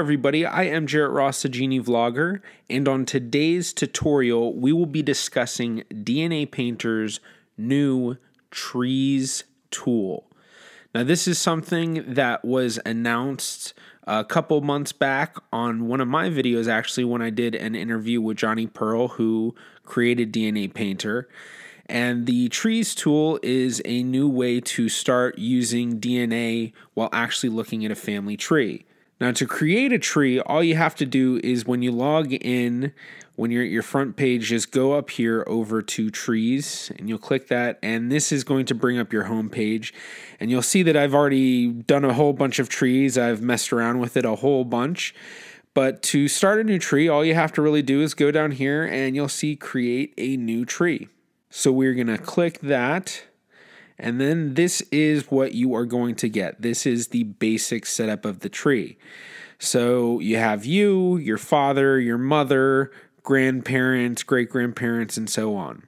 everybody, I am Jarrett Ross, the GeneaVlogger, and on today's tutorial, we will be discussing DNA Painter's new Trees tool. Now, this is something that was announced a couple months back on one of my videos, actually, when I did an interview with Johnny Pearl, who created DNA Painter. And the Trees tool is a new way to start using DNA while actually looking at a family tree. Now, to create a tree, all you have to do is when you log in, when you're at your front page, just go up here over to Trees, and you'll click that, and this is going to bring up your home page. And you'll see that I've already done a whole bunch of trees. I've messed around with it a whole bunch. But to start a new tree, all you have to really do is go down here, and you'll see Create a New Tree. So we're going to click that, and then this is what you are going to get. This is the basic setup of the tree. So you have you, your father, your mother, grandparents, great-grandparents, and so on.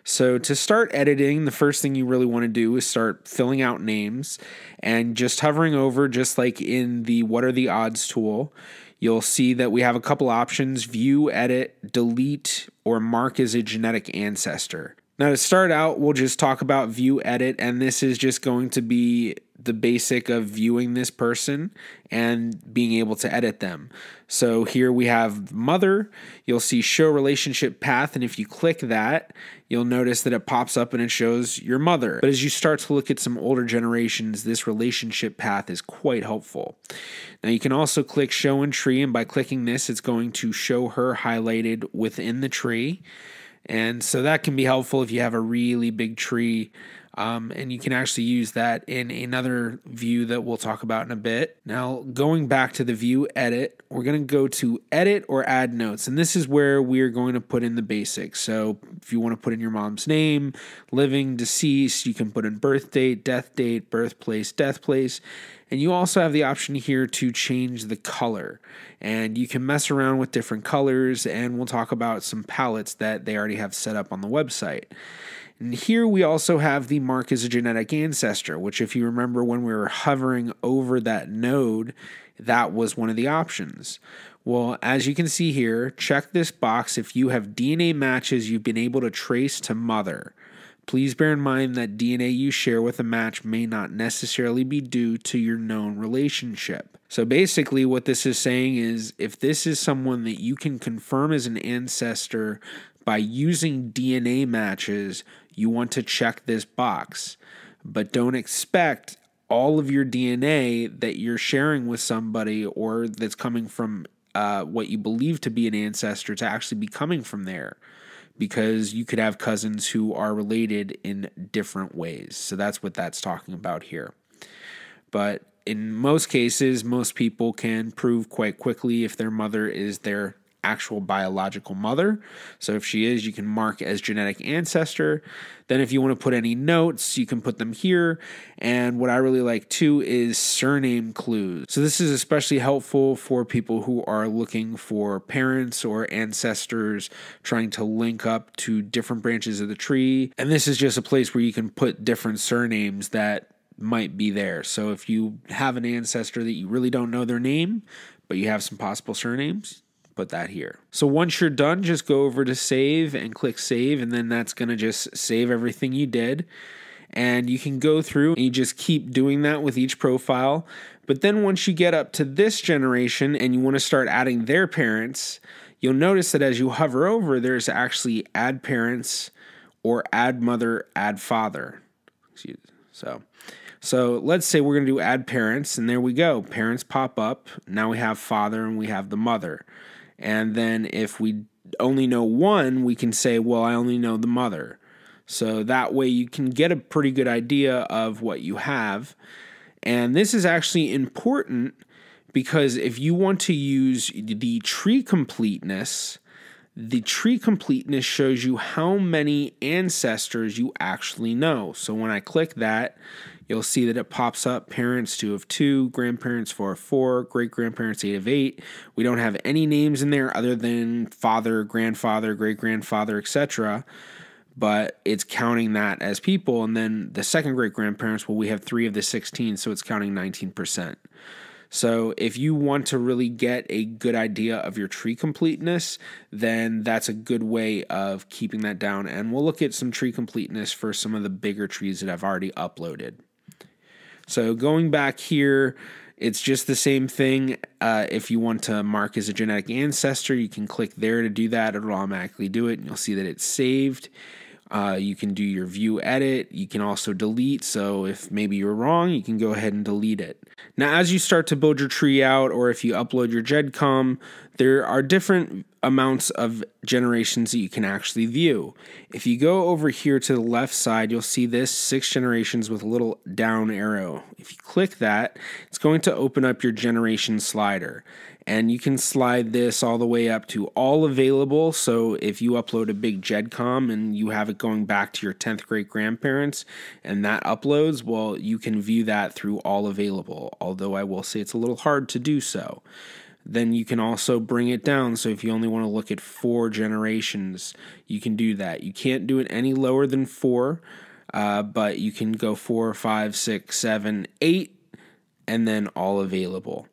So to start editing, the first thing you really want to do is start filling out names, and just hovering over, just like in the What Are the Odds tool, you'll see that we have a couple options: view, edit, delete, or mark as a genetic ancestor. Now, to start out, we'll just talk about view, edit, and this is just going to be the basic of viewing this person and being able to edit them. So here we have mother. You'll see show relationship path, and if you click that, you'll notice that it pops up and it shows your mother. But as you start to look at some older generations, this relationship path is quite helpful. Now, you can also click show in tree, and by clicking this, it's going to show her highlighted within the tree. And so that can be helpful if you have a really big tree, and you can actually use that in another view that we'll talk about in a bit. Now, going back to the view edit, we're going to go to edit or add notes, and this is where we're going to put in the basics. So if you want to put in your mom's name, living, deceased, you can put in birth date, birthplace, death place. And you also have the option here to change the color, and you can mess around with different colors, and we'll talk about some palettes that they already have set up on the website. And here we also have the mark as a genetic ancestor, which, if you remember when we were hovering over that node, that was one of the options. Well, as you can see here, check this box if you have DNA matches you've been able to trace to mother. Please bear in mind that DNA you share with a match may not necessarily be due to your known relationship. So basically what this is saying is, if this is someone that you can confirm as an ancestor by using DNA matches, you want to check this box. But don't expect all of your DNA that you're sharing with somebody or that's coming from what you believe to be an ancestor to actually be coming from there, because you could have cousins who are related in different ways. So that's what that's talking about here. But in most cases, most people can prove quite quickly if their mother is their actual biological mother. So if she is, you can mark as genetic ancestor. Then if you want to put any notes, you can put them here. And what I really like too is surname clues. So this is especially helpful for people who are looking for parents or ancestors trying to link up to different branches of the tree. And this is just a place where you can put different surnames that might be there. So if you have an ancestor that you really don't know their name, but you have some possible surnames, put that here. So once you're done, just go over to save and click save, and then that's going to just save everything you did. And you can go through and you just keep doing that with each profile. But then once you get up to this generation and you want to start adding their parents, you'll notice that as you hover over, there's actually add parents or add mother, add father. So let's say we're going to do add parents, and there we go. Parents pop up. Now we have father and we have the mother. And then if we only know one, we can say, well, I only know the mother. So that way you can get a pretty good idea of what you have. And this is actually important because if you want to use the tree completeness shows you how many ancestors you actually know. So when I click that, you'll see that it pops up parents 2 of 2, grandparents 4 of 4, great-grandparents 8 of 8. We don't have any names in there other than father, grandfather, great-grandfather, etc. But it's counting that as people. And then the second great-grandparents, well, we have 3 of the 16, so it's counting 19%. So if you want to really get a good idea of your tree completeness, then that's a good way of keeping that down. And we'll look at some tree completeness for some of the bigger trees that I've already uploaded. So going back here, it's just the same thing. If you want to mark as a genetic ancestor, you can click there to do that. It'll automatically do it, and you'll see that it's saved. You can do your view edit. You can also delete. So if maybe you're wrong, you can go ahead and delete it. Now, as you start to build your tree out, or if you upload your Gedcom, there are different amounts of generations that you can actually view. If you go over here to the left side, you'll see this 6 generations with a little down arrow. If you click that, it's going to open up your generation slider. And you can slide this all the way up to all available. So if you upload a big Gedcom and you have it going back to your 10th great grandparents and that uploads, well, you can view that through all available. Although I will say it's a little hard to do so. Then you can also bring it down. So if you only want to look at 4 generations, you can do that. You can't do it any lower than 4, but you can go 4, 5, 6, 7, 8, and then all available.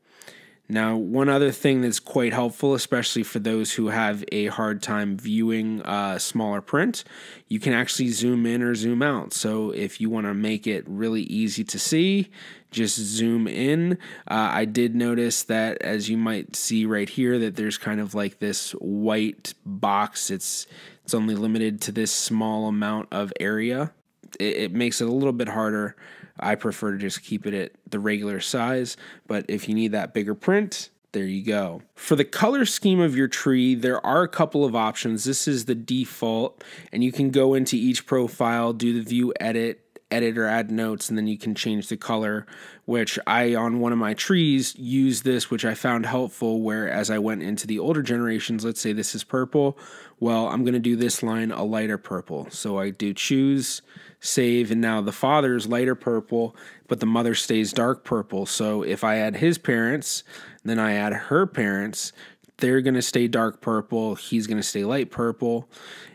Now, one other thing that's quite helpful, especially for those who have a hard time viewing smaller print, you can actually zoom in or zoom out. So if you want to make it really easy to see, just zoom in. I did notice that, as you might see right here, that there's kind of like this white box. It's only limited to this small amount of area. It makes it a little bit harder. I prefer to just keep it at the regular size, but if you need that bigger print, there you go. For the color scheme of your tree, there are a couple of options. This is the default, and you can go into each profile, do the view edit or add notes, and then you can change the color, which I, on one of my trees, use this, which I found helpful, where as I went into the older generations, let's say this is purple, well, I'm going to do this line a lighter purple. So I do choose, save, and now the father is lighter purple, but the mother stays dark purple. So if I add his parents, then I add her parents, they're going to stay dark purple, he's going to stay light purple.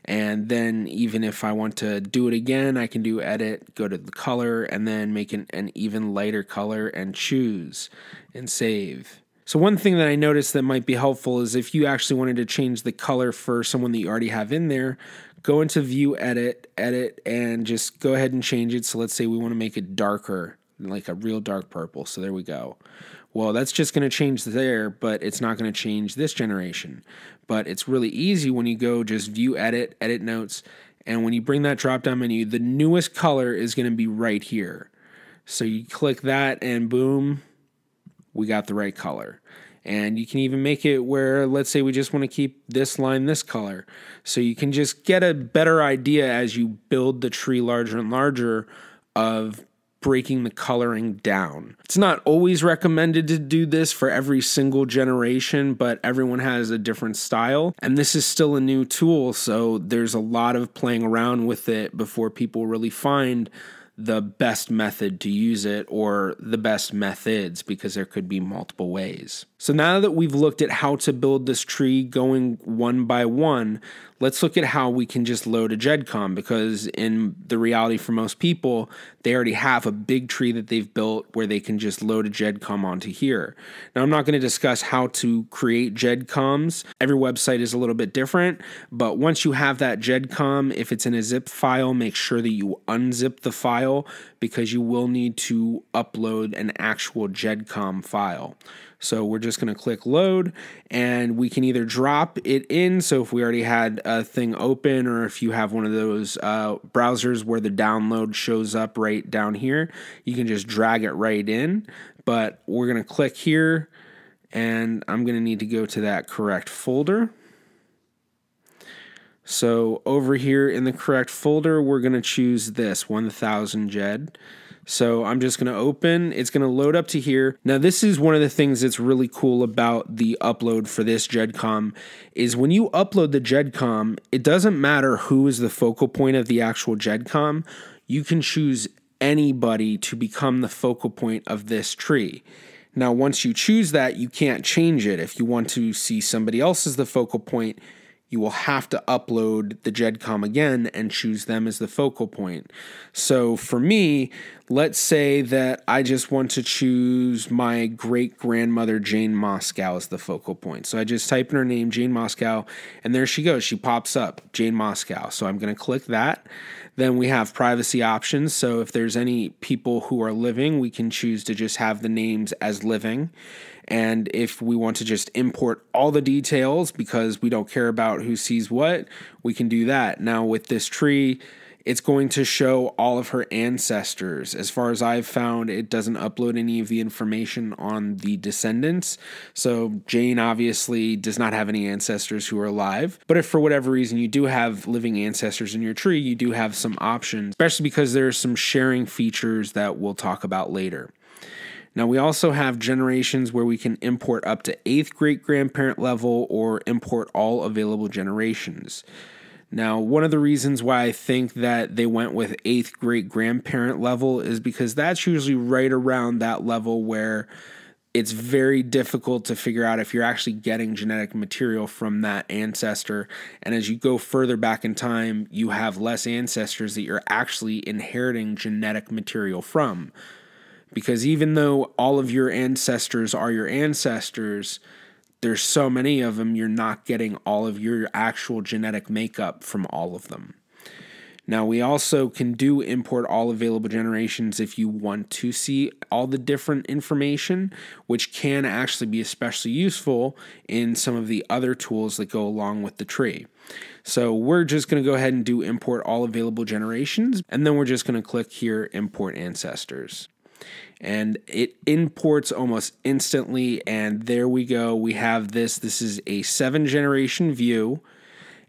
And then even if I want to do it again, I can do edit, go to the color, and then make an even lighter color and choose and save. So one thing that I noticed that might be helpful is if you actually wanted to change the color for someone that you already have in there, go into view edit, and just go ahead and change it. So let's say we want to make it darker, like a real dark purple. So there we go. Well, that's just going to change there, but it's not going to change this generation. But it's really easy when you go just view edit, edit notes, and when you bring that drop down menu, the newest color is going to be right here. So you click that and boom, we got the right color. And you can even make it where, let's say we just want to keep this line this color. So you can just get a better idea as you build the tree larger and larger of breaking the coloring down. It's not always recommended to do this for every single generation, but everyone has a different style. And this is still a new tool, so there's a lot of playing around with it before people really find the best method to use it, or the best methods, because there could be multiple ways. So now that we've looked at how to build this tree going one by one, let's look at how we can just load a Gedcom, because in the reality for most people, they already have a big tree that they've built where they can just load a Gedcom onto here. Now, I'm not going to discuss how to create Gedcoms. Every website is a little bit different, but once you have that Gedcom, if it's in a zip file, make sure that you unzip the file, because you will need to upload an actual Gedcom file. So we're just going to click load, and we can either drop it in. So if we already had a thing open, or if you have one of those browsers where the download shows up right down here, you can just drag it right in. But we're going to click here, and I'm going to need to go to that correct folder. So over here in the correct folder, we're going to choose this 1000 Ged. So I'm just going to open, it's going to load up to here. Now this is one of the things that's really cool about the upload for this Gedcom, is when you upload the Gedcom, it doesn't matter who is the focal point of the actual Gedcom. You can choose anybody to become the focal point of this tree. Now once you choose that, you can't change it. If you want to see somebody else as the focal point, you will have to upload the Gedcom again and choose them as the focal point. So for me, let's say that I just want to choose my great-grandmother Jane Moscow as the focal point. So I just type in her name, Jane Moscow, and there she goes. She pops up, Jane Moscow. So I'm going to click that. Then we have privacy options. So if there's any people who are living, we can choose to just have the names as living. And if we want to just import all the details because we don't care about who sees what, we can do that. Now with this tree, it's going to show all of her ancestors. As far as I've found, it doesn't upload any of the information on the descendants. So Jane obviously does not have any ancestors who are alive. But if for whatever reason you do have living ancestors in your tree, you do have some options, especially because there are some sharing features that we'll talk about later. Now, we also have generations where we can import up to 8th great-grandparent level or import all available generations. Now, one of the reasons why I think that they went with 8th great-grandparent level is because that's usually right around that level where it's very difficult to figure out if you're actually getting genetic material from that ancestor. And as you go further back in time, you have less ancestors that you're actually inheriting genetic material from. Because even though all of your ancestors are your ancestors, there's so many of them, you're not getting all of your actual genetic makeup from all of them. Now, we also can do import all available generations if you want to see all the different information, which can actually be especially useful in some of the other tools that go along with the tree. So we're just going to go ahead and do import all available generations, and then we're just going to click here, import ancestors. And it imports almost instantly, and there we go. We have this. This is a 7-generation view,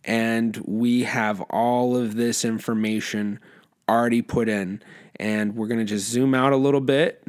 and we have all of this information already put in. And we're going to just zoom out a little bit,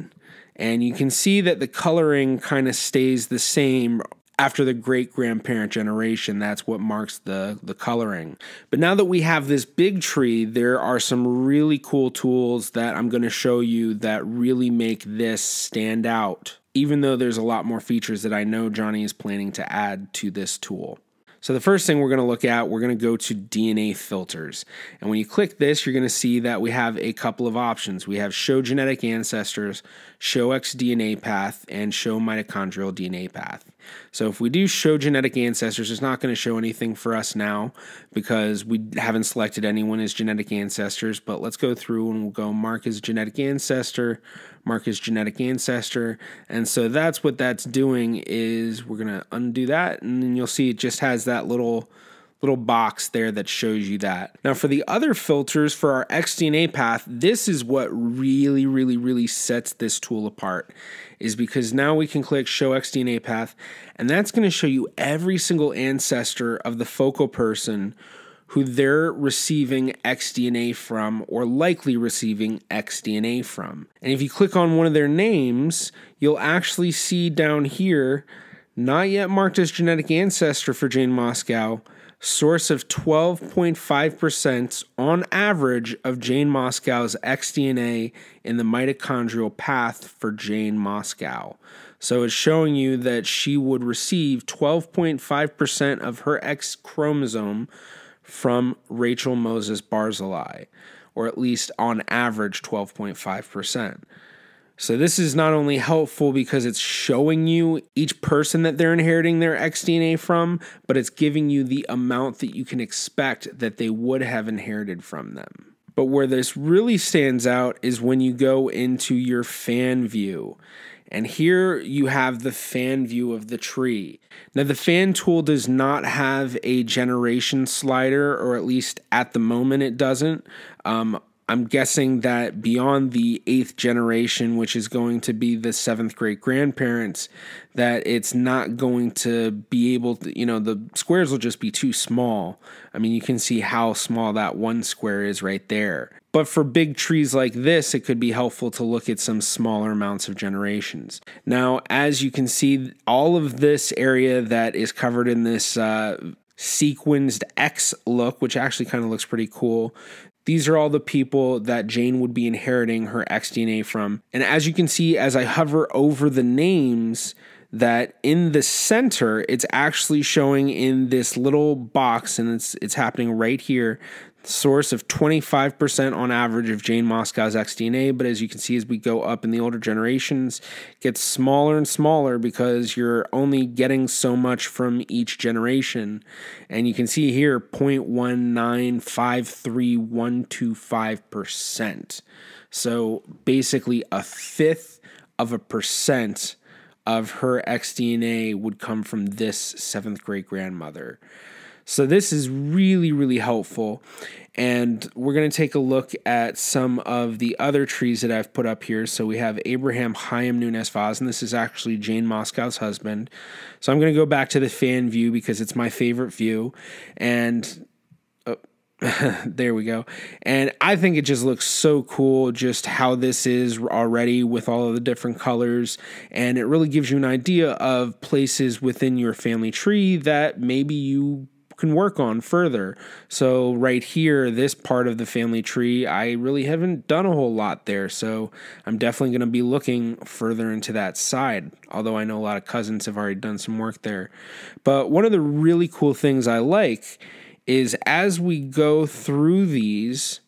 and you can see that the coloring kind of stays the same after the great-grandparent generation. That's what marks the coloring. But now that we have this big tree, there are some really cool tools that I'm going to show you that really make this stand out, even though there's a lot more features that I know Johnny is planning to add to this tool. So the first thing we're going to look at, we're going to go to DNA filters. And when you click this, you're going to see that we have a couple of options. We have show genetic ancestors, show xDNA path, and show mitochondrial DNA path. So if we do show genetic ancestors, it's not going to show anything for us now because we haven't selected anyone as genetic ancestors. But let's go through and we'll go mark as genetic ancestor, mark as genetic ancestor. And so that's what that's doing is we're going to undo that, and then you'll see it just has that little box there that shows you that. Now for the other filters for our xDNA path, this is what really sets this tool apart, is because now we can click show xDNA path, and that's going to show you every single ancestor of the focal person who they're receiving xDNA from or likely receiving xDNA from. And if you click on one of their names, you'll actually see down here, not yet marked as genetic ancestor for Jane Moscow, source of 12.5% on average of Jane Moscow's xDNA in the mitochondrial path for Jane Moscow. So it's showing you that she would receive 12.5% of her x-chromosome from Rachel Moses Barzilai, or at least on average 12.5%. So this is not only helpful because it's showing you each person that they're inheriting their xDNA from, but it's giving you the amount that you can expect that they would have inherited from them. But where this really stands out is when you go into your fan view. And here you have the fan view of the tree. Now the fan tool does not have a generation slider, or at least at the moment it doesn't. I'm guessing that beyond the 8th generation, which is going to be the 7th great-grandparents, that it's not going to be able to, the squares will just be too small. I mean, you can see how small that one square is right there. But for big trees like this, it could be helpful to look at some smaller amounts of generations. Now, as you can see, all of this area that is covered in this sequenced X look, which actually kind of looks pretty cool, these are all the people that Jane would be inheriting her xDNA from. And as you can see, as I hover over the names, that in the center, it's actually showing in this little box, and it's happening right here, source of 25% on average of Jane Moscow's xDNA, but as you can see, as we go up in the older generations, it gets smaller and smaller because you're only getting so much from each generation. And you can see here 0.1953125%. So basically a fifth of a percent of her xDNA would come from this seventh great grandmother. So this is really, really helpful. And we're going to take a look at some of the other trees that I've put up here. So we have Abraham Chaim Nunes Vaz, and this is actually Jane Moscow's husband. So I'm going to go back to the fan view because it's my favorite view. And there we go. And I think it just looks so cool just how this is already with all of the different colors. And it really gives you an idea of places within your family tree that maybe you can work on further. So right here, this part of the family tree, I really haven't done a whole lot there. So I'm definitely going to be looking further into that side, although I know a lot of cousins have already done some work there. But one of the really cool things I like is as we go through these,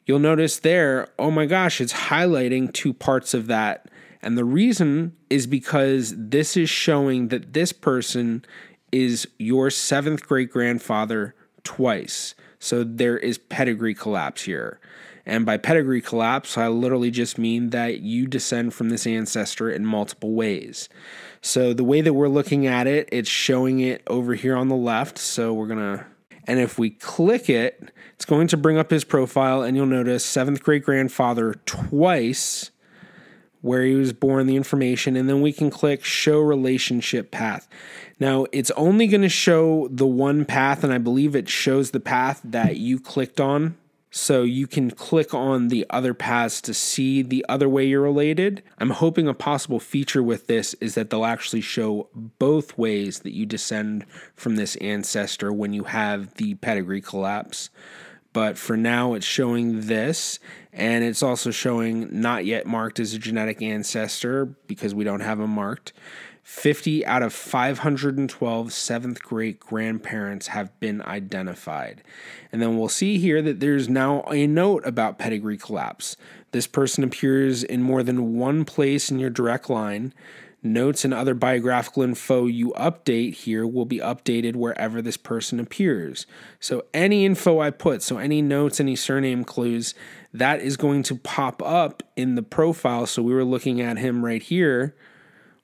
you'll notice there, oh my gosh, it's highlighting two parts of that. And the reason is because this is showing that this person is your seventh great grandfather twice. So there is pedigree collapse here. And by pedigree collapse, I literally just mean that you descend from this ancestor in multiple ways. So the way that we're looking at it, it's showing it over here on the left. So we're going to, and if we click it, it's going to bring up his profile, and you'll notice seventh great grandfather twice, where he was born, the information, and then we can click show relationship path. Now, it's only going to show the one path, and I believe it shows the path that you clicked on. So you can click on the other paths to see the other way you're related. I'm hoping a possible feature with this is that they'll actually show both ways that you descend from this ancestor when you have the pedigree collapse. But for now, it's showing this, and it's also showing not yet marked as a genetic ancestor because we don't have them marked. 50 out of 512 seventh great grandparents have been identified. And then we'll see here that there's now a note about pedigree collapse. This person appears in more than one place in your direct line. Notes and other biographical info you update here will be updated wherever this person appears. So any info I put, so any notes, any surname clues, that is going to pop up in the profile. So we were looking at him right here.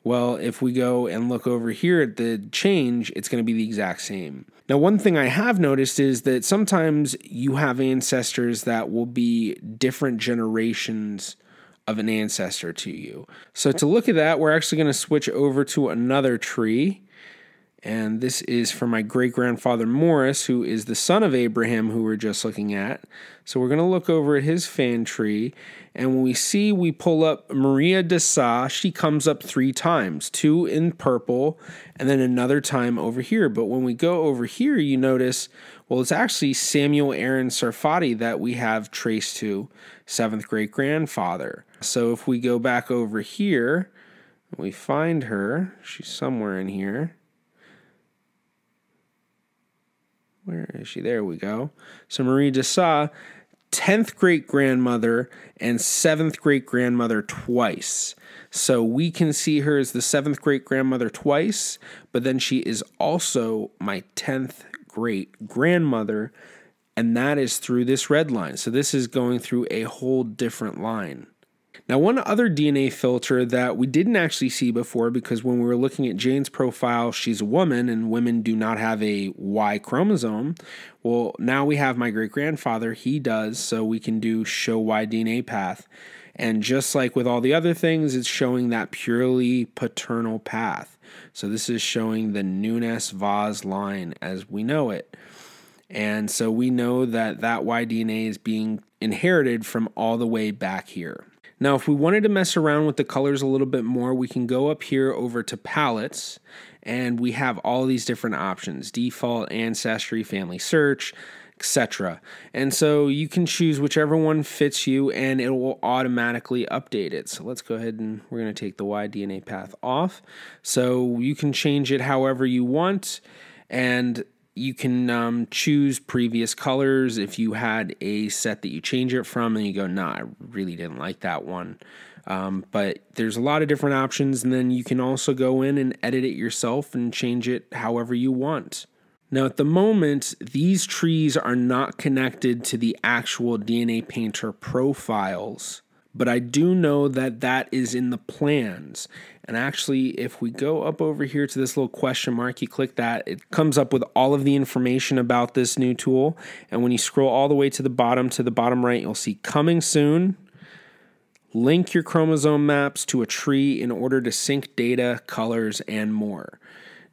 Well, if we go and look over here at the change, it's going to be the exact same. Now, one thing I have noticed is that sometimes you have ancestors that will be different generations of an ancestor to you. So to look at that, we're actually going to switch over to another tree. And this is for my great-grandfather Morris, who is the son of Abraham, who we're just looking at. So we're going to look over at his fan tree. And when we pull up Maria de Sa, she comes up 3 times, 2 in purple, and then another time over here. But when we go over here, you notice, well, it's actually Samuel Aaron Sarfati that we have traced to, 7th great-grandfather. So if we go back over here, we find her. She's somewhere in here. Where is she? There we go. So Marie de Sa, 10th great-grandmother and 7th great-grandmother twice. So we can see her as the 7th great-grandmother twice, but then she is also my 10th great-grandmother, and that is through this red line. So this is going through a whole different line. Now, one other DNA filter that we didn't actually see before, because when we were looking at Jane's profile, she's a woman and women do not have a Y chromosome. Well, now we have my great-grandfather, he does, so we can do show Y DNA path. And just like with all the other things, it's showing that purely paternal path. So this is showing the Nunes-Vaz line as we know it. And so we know that that Y DNA is being inherited from all the way back here. Now, if we wanted to mess around with the colors a little bit more, we can go up here over to palettes, and we have all these different options: default, ancestry, family search, etc. And so you can choose whichever one fits you, and it will automatically update it. So let's go ahead and we're going to take the Y DNA path off. So you can change it however you want, and You can choose previous colors if you had a set that you change it from and you go, nah, I really didn't like that one. But there's a lot of different options, and then you can also go in and edit it yourself and change it however you want. Now, at the moment, these trees are not connected to the actual DNA Painter profiles, but I do know that that is in the plans. And actually, if we go up over here to this little question mark, you click that, it comes up with all of the information about this new tool. And when you scroll all the way to the bottom right, you'll see coming soon. Link your chromosome maps to a tree in order to sync data, colors, and more.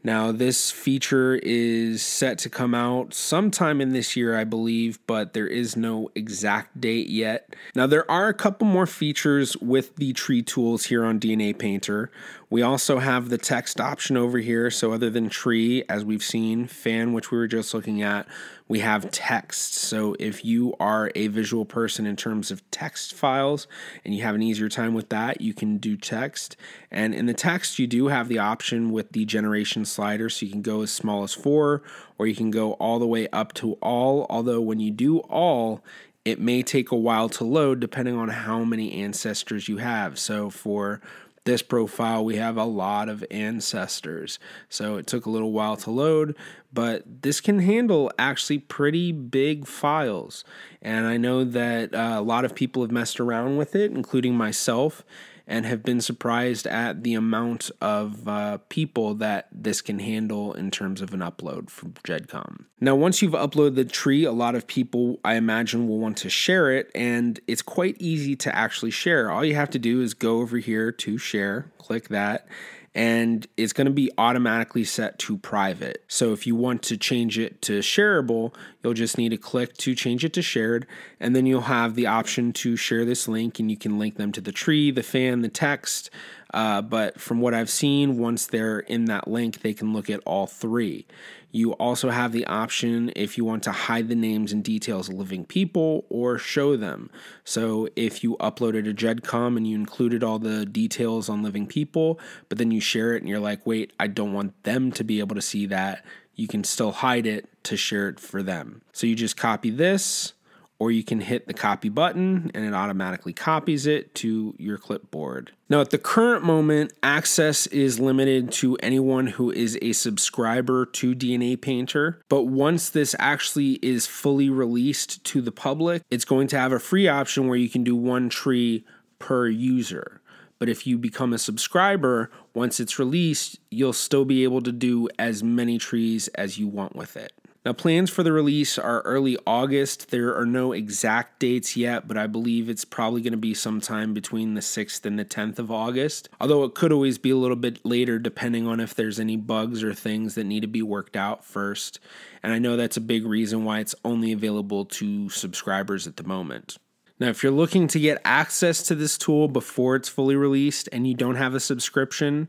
Now, this feature is set to come out sometime in this year, I believe, but there is no exact date yet. Now, there are a couple more features with the tree tools here on DNA Painter. We also have the text option over here. So other than tree, as we've seen, fan, which we were just looking at, we have text. So if you are a visual person in terms of text files and you have an easier time with that, you can do text. And in the text, you do have the option with the generation slider. So you can go as small as 4, or you can go all the way up to all. Although when you do all, it may take a while to load depending on how many ancestors you have. So for this profile, we have a lot of ancestors, so it took a little while to load, but this can handle actually pretty big files. And I know that a lot of people have messed around with it, including myself, and have been surprised at the amount of people that this can handle in terms of an upload from Gedcom. Now, once you've uploaded the tree, a lot of people, I imagine, will want to share it, and it's quite easy to actually share. All you have to do is go over here to share, click that, and it's going to be automatically set to private. So if you want to change it to shareable, you'll just need to click to change it to shared, and then you'll have the option to share this link, and you can link them to the tree, the fan, the text. But from what I've seen, once they're in that link, they can look at all 3. You also have the option if you want to hide the names and details of living people or show them. So if you uploaded a Gedcom and you included all the details on living people, but then you share it and you're like, wait, I don't want them to be able to see that, you can still hide it to share it for them. So you just copy this, or you can hit the copy button and it automatically copies it to your clipboard. Now, at the current moment, access is limited to anyone who is a subscriber to DNA Painter, but once this actually is fully released to the public, it's going to have a free option where you can do 1 tree per user. But if you become a subscriber, once it's released, you'll still be able to do as many trees as you want with it. Now, plans for the release are early August. There are no exact dates yet, but I believe it's probably going to be sometime between the 6th and the 10th of August, although it could always be a little bit later depending on if there's any bugs or things that need to be worked out first. And I know that's a big reason why it's only available to subscribers at the moment. Now, if you're looking to get access to this tool before it's fully released and you don't have a subscription,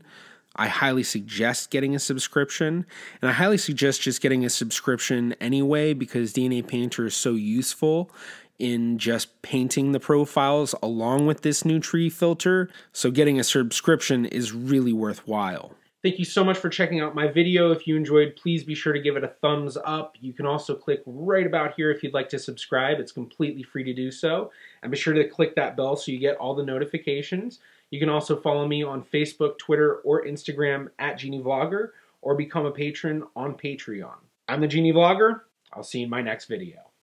I highly suggest getting a subscription, and I highly suggest just getting a subscription anyway because DNA Painter is so useful in just painting the profiles along with this new tree filter, so getting a subscription is really worthwhile. Thank you so much for checking out my video. If you enjoyed, please be sure to give it a thumbs up. You can also click right about here if you'd like to subscribe. It's completely free to do so. And be sure to click that bell so you get all the notifications. You can also follow me on Facebook, Twitter, or Instagram at GeneaVlogger, or become a patron on Patreon. I'm the GeneaVlogger. I'll see you in my next video.